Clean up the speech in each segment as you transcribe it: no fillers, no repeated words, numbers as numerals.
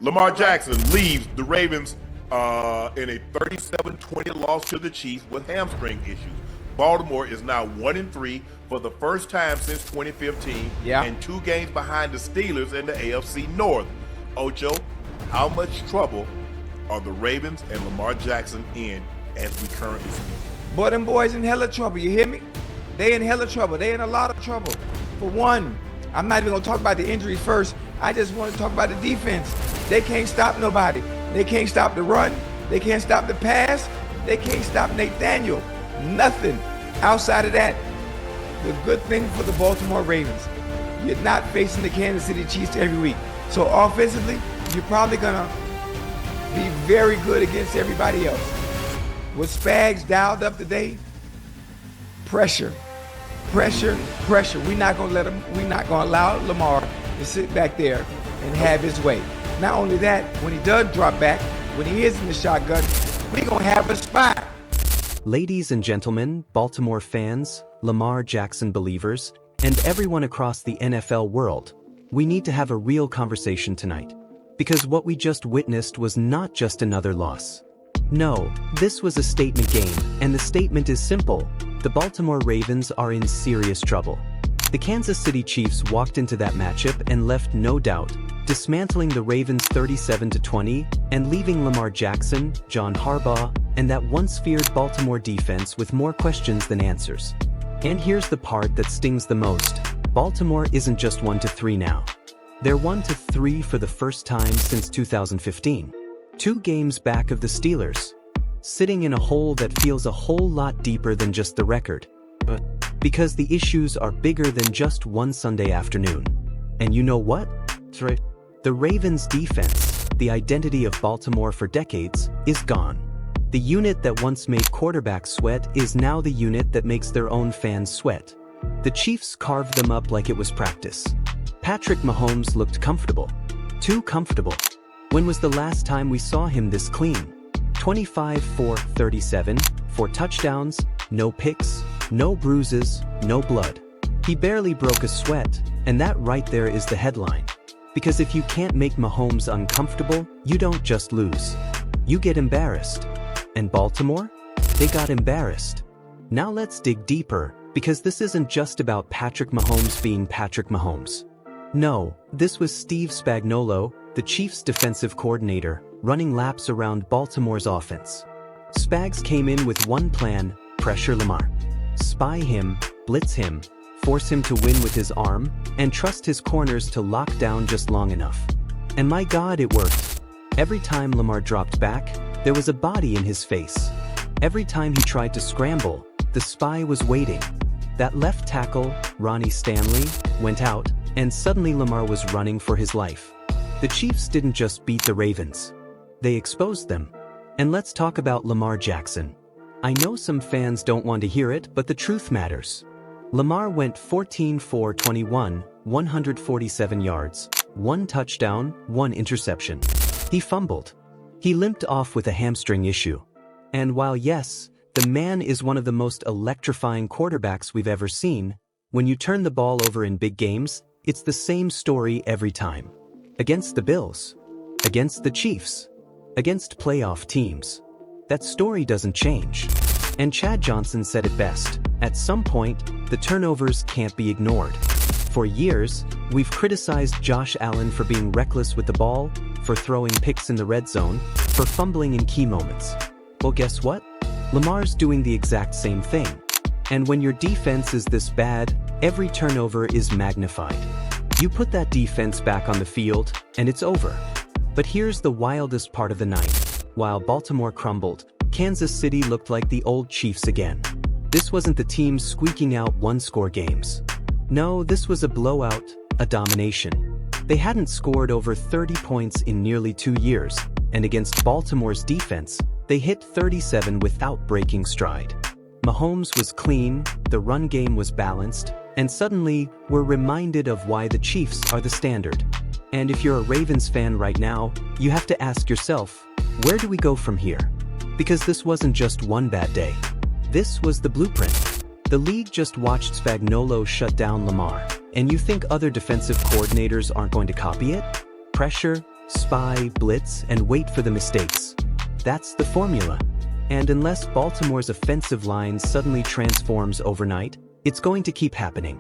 Lamar Jackson leaves the Ravens in a 37-20 loss to the Chiefs with hamstring issues. Baltimore is now 1-3 for the first time since 2015, and 2 games behind the Steelers in the AFC North. Ocho, how much trouble are the Ravens and Lamar Jackson in as we currently speak? Boy, them boys in hella trouble, you hear me? They in hella trouble. They in a lot of trouble. For one, I'm not even gonna talk about the injuries first. I just want to talk about the defense. They can't stop nobody. They can't stop the run. They can't stop the pass. They can't stop Nathaniel. Nothing outside of that. The good thing for the Baltimore Ravens, you're not facing the Kansas City Chiefs every week. So offensively, you're probably gonna be very good against everybody else. With Spags dialed up today, pressure. We're not gonna allow Lamar to sit back there and have his way. Not only that, when he does drop back, when he is in the shotgun, we're gonna have a spot. Ladies and gentlemen, Baltimore fans, Lamar Jackson believers, and everyone across the NFL world, we need to have a real conversation tonight. Because what we just witnessed was not just another loss. No, this was a statement game, and the statement is simple. The Baltimore Ravens are in serious trouble. The Kansas City Chiefs walked into that matchup and left no doubt, dismantling the Ravens 37-20 and leaving Lamar Jackson, John Harbaugh, and that once-feared Baltimore defense with more questions than answers. And here's the part that stings the most. Baltimore isn't just 1-3 now. They're 1-3 for the first time since 2015. 2 games back of the Steelers, sitting in a hole that feels a whole lot deeper than just the record. Because the issues are bigger than just one Sunday afternoon. And you know what? That's right. The Ravens' defense, the identity of Baltimore for decades, is gone. The unit that once made quarterbacks sweat is now the unit that makes their own fans sweat. The Chiefs carved them up like it was practice. Patrick Mahomes looked comfortable. Too comfortable. When was the last time we saw him this clean? 25 for 37, 4 touchdowns, no picks, no bruises, no blood. He barely broke a sweat, and that right there is the headline. Because if you can't make Mahomes uncomfortable, you don't just lose. You get embarrassed. And Baltimore? They got embarrassed. Now let's dig deeper, because this isn't just about Patrick Mahomes being Patrick Mahomes. No, this was Steve Spagnuolo, the Chiefs' defensive coordinator, running laps around Baltimore's offense. Spags came in with one plan: pressure Lamar. Spy him, blitz him, force him to win with his arm, and trust his corners to lock down just long enough. And my God, it worked. Every time Lamar dropped back, there was a body in his face. Every time he tried to scramble, the spy was waiting. That left tackle, Ronnie Stanley, went out, and suddenly Lamar was running for his life. The Chiefs didn't just beat the Ravens. They exposed them. And let's talk about Lamar Jackson. I know some fans don't want to hear it, but the truth matters. Lamar went 14 for 21, 147 yards, 1 touchdown, 1 interception. He fumbled. He limped off with a hamstring issue. And while yes, the man is one of the most electrifying quarterbacks we've ever seen, when you turn the ball over in big games, it's the same story every time. Against the Bills. Against the Chiefs. Against playoff teams. That story doesn't change. And Chad Johnson said it best. At some point, the turnovers can't be ignored. For years, we've criticized Josh Allen for being reckless with the ball, for throwing picks in the red zone, for fumbling in key moments. Well, guess what? Lamar's doing the exact same thing. And when your defense is this bad, every turnover is magnified. You put that defense back on the field, and it's over. But here's the wildest part of the night. While Baltimore crumbled, Kansas City looked like the old Chiefs again. This wasn't the team squeaking out one-score games. No, this was a blowout, a domination. They hadn't scored over 30 points in nearly 2 years, and against Baltimore's defense, they hit 37 without breaking stride. Mahomes was clean, the run game was balanced, and suddenly, we're reminded of why the Chiefs are the standard. And if you're a Ravens fan right now, you have to ask yourself, where do we go from here? Because this wasn't just one bad day. This was the blueprint. The league just watched Spagnuolo shut down Lamar, and you think other defensive coordinators aren't going to copy it? Pressure, spy, blitz, and wait for the mistakes. That's the formula. And unless Baltimore's offensive line suddenly transforms overnight, it's going to keep happening.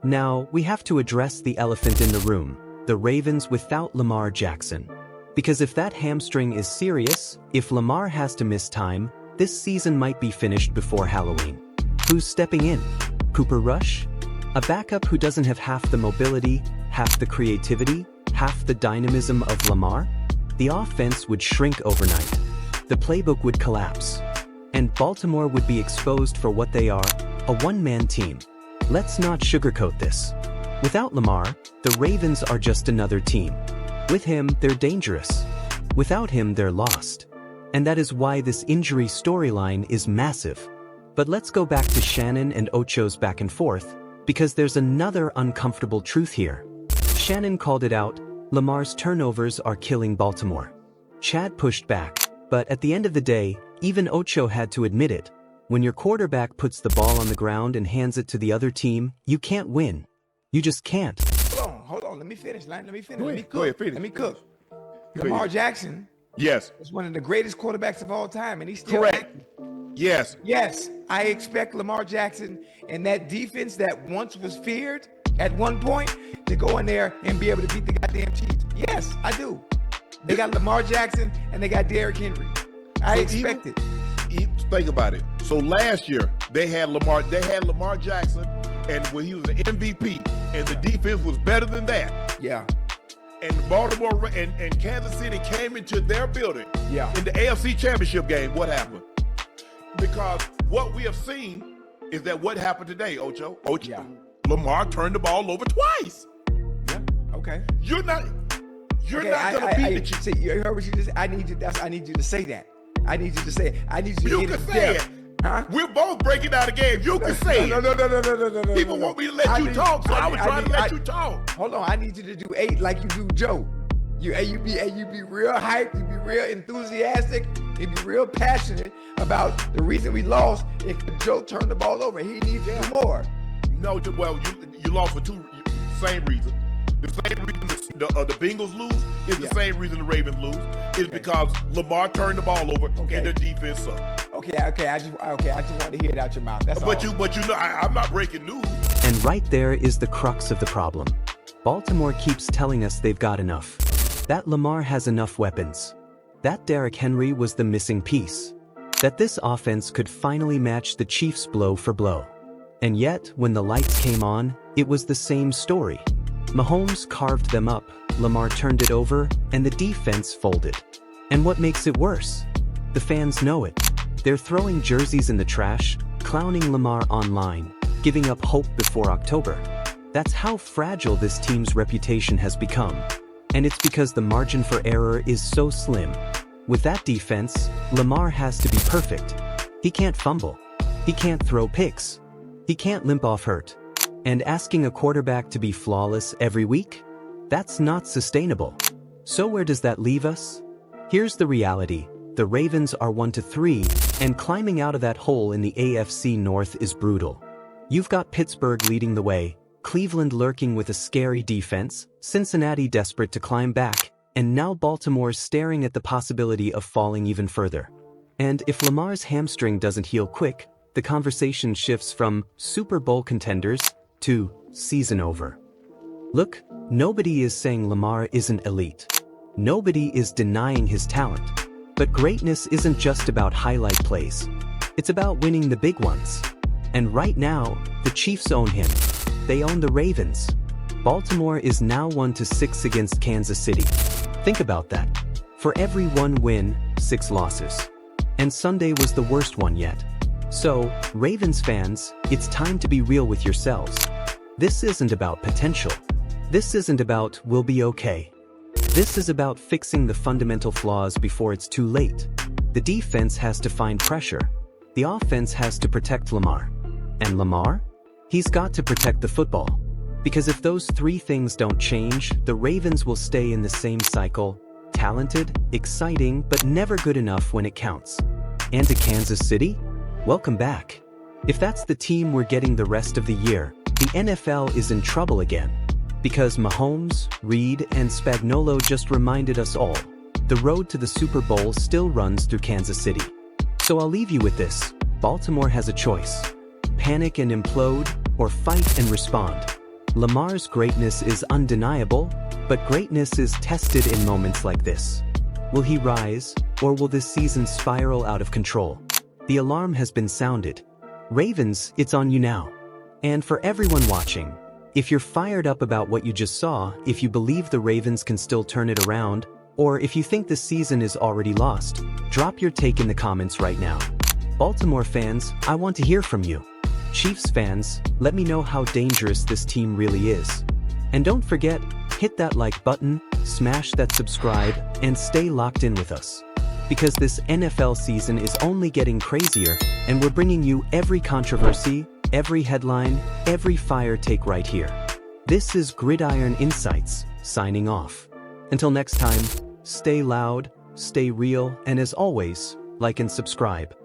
Now, we have to address the elephant in the room, the Ravens without Lamar Jackson. Because if that hamstring is serious, if Lamar has to miss time, this season might be finished before Halloween. Who's stepping in? Cooper Rush? A backup who doesn't have half the mobility, half the creativity, half the dynamism of Lamar? The offense would shrink overnight. The playbook would collapse. And Baltimore would be exposed for what they are, a one-man team. Let's not sugarcoat this. Without Lamar, the Ravens are just another team. With him, they're dangerous. Without him, they're lost. And that is why this injury storyline is massive. But let's go back to Shannon and Ocho's back and forth, because there's another uncomfortable truth here. Shannon called it out, Lamar's turnovers are killing Baltimore. Chad pushed back, but at the end of the day, even Ocho had to admit it. When your quarterback puts the ball on the ground and hands it to the other team, you can't win. You just can't. Hold on. Let me finish. Let me finish. Go ahead, finish. Let me cook. Lamar Jackson. Yes. Was one of the greatest quarterbacks of all time, and he's still Correct. active. Yes. Yes, I expect Lamar Jackson and that defense that once was feared at one point to go in there and be able to beat the goddamn Chiefs. Yes, I do. They got Lamar Jackson and they got Derrick Henry. I expect it. Think about it. So last year they had Lamar Jackson, and when he was an MVP, and the defense was better than that. Yeah. And Baltimore and Kansas City came into their building. Yeah. In the AFC Championship game, what happened? Because what we have seen is that what happened today, Ocho. Yeah. Lamar turned the ball over twice. Yeah. Okay. You're not gonna beat the Chiefs. See, you heard what you just. I need you to say that. I need you to say it. I need you to You get can it say there. it. Huh? We're both breaking down the game. You can say it. No. People want me to let you talk, so I was trying to let you talk. Hold on, I need you to do 8 like you do Joe. You be real hyped, you be real enthusiastic, you be real passionate about the reason we lost. If Joe turned the ball over, he needs to do more. No, well, you lost for same reason. The same reason the Bengals lose is the same reason the Ravens lose. Is because Lamar turned the ball over and the defense sucked. Okay. I just want to hear it out your mouth. That's all. But you know, I'm not breaking news. And right there is the crux of the problem. Baltimore keeps telling us they've got enough. That Lamar has enough weapons. That Derrick Henry was the missing piece. That this offense could finally match the Chiefs blow for blow. And yet, when the lights came on, it was the same story. Mahomes carved them up, Lamar turned it over, and the defense folded. And what makes it worse? The fans know it. They're throwing jerseys in the trash, clowning Lamar online, giving up hope before October. That's how fragile this team's reputation has become. And it's because the margin for error is so slim. With that defense, Lamar has to be perfect. He can't fumble. He can't throw picks. He can't limp off hurt. And asking a quarterback to be flawless every week? That's not sustainable. So where does that leave us? Here's the reality. The Ravens are 1-3, and climbing out of that hole in the AFC North is brutal. You've got Pittsburgh leading the way, Cleveland lurking with a scary defense, Cincinnati desperate to climb back, and now Baltimore staring at the possibility of falling even further. And if Lamar's hamstring doesn't heal quick, the conversation shifts from Super Bowl contenders to season over. Look, nobody is saying Lamar isn't elite. Nobody is denying his talent. But greatness isn't just about highlight plays. It's about winning the big ones. And right now, the Chiefs own him. They own the Ravens. Baltimore is now 1-6 against Kansas City. Think about that. For every 1 win, 6 losses. And Sunday was the worst one yet. So, Ravens fans, it's time to be real with yourselves. This isn't about potential. This isn't about we'll be okay. This is about fixing the fundamental flaws before it's too late. The defense has to find pressure. The offense has to protect Lamar. And Lamar? He's got to protect the football. Because if those 3 things don't change, the Ravens will stay in the same cycle. Talented, exciting, but never good enough when it counts. And to Kansas City? Welcome back. If that's the team we're getting the rest of the year, the NFL is in trouble again. Because Mahomes, Reed, and Spagnuolo just reminded us all, the road to the Super Bowl still runs through Kansas City. So I'll leave you with this: Baltimore has a choice. Panic and implode, or fight and respond. Lamar's greatness is undeniable, but greatness is tested in moments like this. Will he rise, or will this season spiral out of control? The alarm has been sounded. Ravens, it's on you now. And for everyone watching, if you're fired up about what you just saw, if you believe the Ravens can still turn it around, or if you think the season is already lost, drop your take in the comments right now. Baltimore fans, I want to hear from you. Chiefs fans, let me know how dangerous this team really is. And don't forget, hit that like button, smash that subscribe, and stay locked in with us. Because this NFL season is only getting crazier, and we're bringing you every controversy, every headline, every fire take right here. This is Gridiron Insights, signing off. Until next time, stay loud, stay real, and as always, like and subscribe.